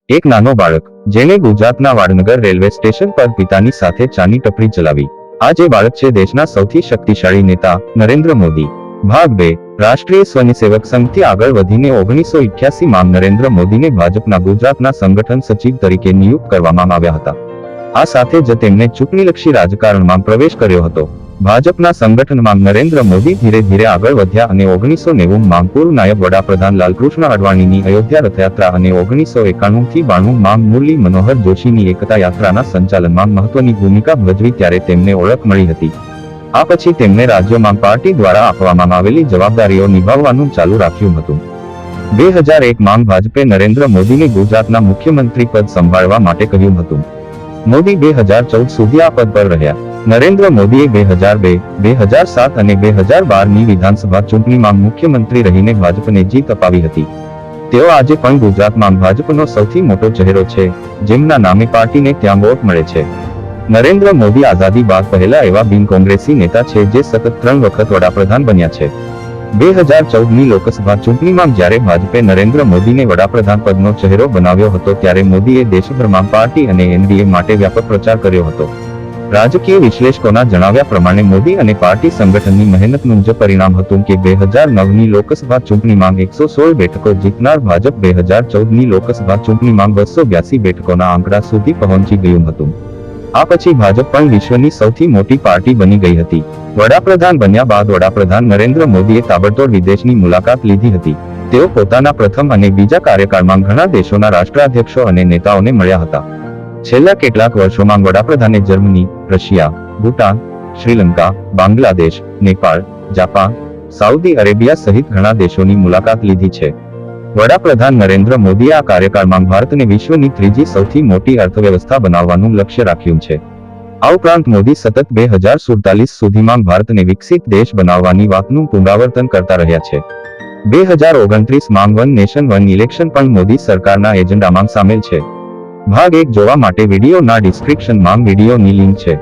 એક નાનો બાળક જેણે ગુજરાતના વાડનગર રેલવે સ્ટેશન પર પિતાની સાથે ચાની ટપરી ચલાવી, આ જે બાળક છે દેશના સૌથી શક્તિશાળી નેતા નરેન્દ્ર મોદી। ભાગ 2 રાષ્ટ્રીય સ્વયંસેવક સંઘથી આગળ વધીને 1988માં નરેન્દ્ર મોદીને ભાજપના ગુજરાતના સંગઠન સચિવ તરીકે નિયુક્ત કરવામાં આવ્યા હતા। આ સાથે જ તેમણે ચૂંટણીલક્ષી રાજકારણમાં પ્રવેશ કર્યો હતો। ભાજપના સંગઠનમાં નરેન્દ્ર મોદી ધીરે ધીરે આગળ વધ્યા અને 1990માં પૂર્વ નાયબ વડાપ્રધાન લાલકૃષ્ણ અડવાણીની અયોધ્યા રથયાત્રા અને 1991થી 92માં મુરલી મનોહર જોશીની એકતા યાત્રાના સંચાલનમાં મહત્વની ભૂમિકા ભજવી ત્યારે તેમને ઓળખ મળી હતી। આ પછી તેમણે રાજ્યોમાં પાર્ટી દ્વારા આપવામાં આવેલી જવાબદારીઓ નિભાવવાનું ચાલુ રાખ્યું હતું। 2001માં ભાજપે નરેન્દ્ર મોદીને ગુજરાતના મુખ્યમંત્રી પદ સંભાળવા માટે કહ્યું હતું। મોદી 2014 સુધી આ પદ પર રહ્યા। નરેન્દ્ર મોદીએ 2002, 2007 અને 2012ની વિધાનસભા ચૂંટણીમાં મુખ્યમંત્રી રહીને ભાજપને જીત અપાવી હતી। તેઓ આજે પણ ગુજરાતમાં ભાજપનો સૌથી મોટો ચહેરો છે, જેમના નામે પાર્ટીને ત્યાં વોટ મળે છે। નરેન્દ્ર મોદી આઝાદી બાદ પહેલા એવા બિન કોંગ્રેસી નેતા છે જે સતત 3 વખત વડાપ્રધાન બન્યા છે। 2014ની લોકસભા ચૂંટણીમાં જ્યારે ભાજપે નરેન્દ્ર મોદીને વડાપ્રધાન પદનો ચહેરો બનાવ્યો હતો ત્યારે મોદીએ દેશભરમાં પાર્ટી અને એનડીએ માટે વ્યાપક પ્રચાર કર્યો હતો। રાજકીય વિશ્લેષકોના જણાવ્યા પ્રમાણે મોદી અને પાર્ટી સંગઠનની મહેનતનું જ પરિણામ હતું કે 2009ની લોકસભા ચૂંટણીમાં 116 બેઠકો જીતનાર ભાજપ 2014ની લોકસભા ચૂંટણીમાં 282 બેઠકોના આંકડા સુધી પહોંચી ગયું હતું। આ પછી ભાજપ પણ વિશ્વની સૌથી મોટી પાર્ટી બની ગઈ હતી। વડાપ્રધાન બન્યા બાદ વડાપ્રધાન નરેન્દ્ર મોદીએ તાબડતોડ વિદેશની મુલાકાત લીધી હતી। તેઓ પોતાના પ્રથમ અને બીજા કાર્યકાળમાં ઘણા દેશોના રાષ્ટ્રાધ્યક્ષો અને નેતાઓને મળ્યા હતા। છેલ્લા કેટલાક વર્ષોમાં વડાપ્રધાને Germany, Russia, Bhutan, Sri Lanka, Bangladesh, Nepal, Japan, Saudi Arabia સહિત ઘણા દેશોની મુલાકાત લીધી છે। વડાપ્રધાન નરેન્દ્ર મોદીએ આ કાર્યકાળમાં ભારતને વિશ્વની ત્રીજી સૌથી મોટી અર્થવ્યવસ્થા બનાવવાનું લક્ષ્ય રાખ્યું છે। આ ઉપરાંત મોદી સતત 2047 સુધીમાં ભારતને વિકસિત દેશ બનાવવાની વાતનું પુનરાવર્તન કરતા રહ્યા છે। 2029માં વન નેશન વન ઇલેક્શન પણ મોદી સરકારના એજન્ડામાં સામેલ છે। ભાગ 1 જોવા માટે વિડીયોના ડિસ્ક્રિપ્શનમાં વિડીયોની લિંક છે।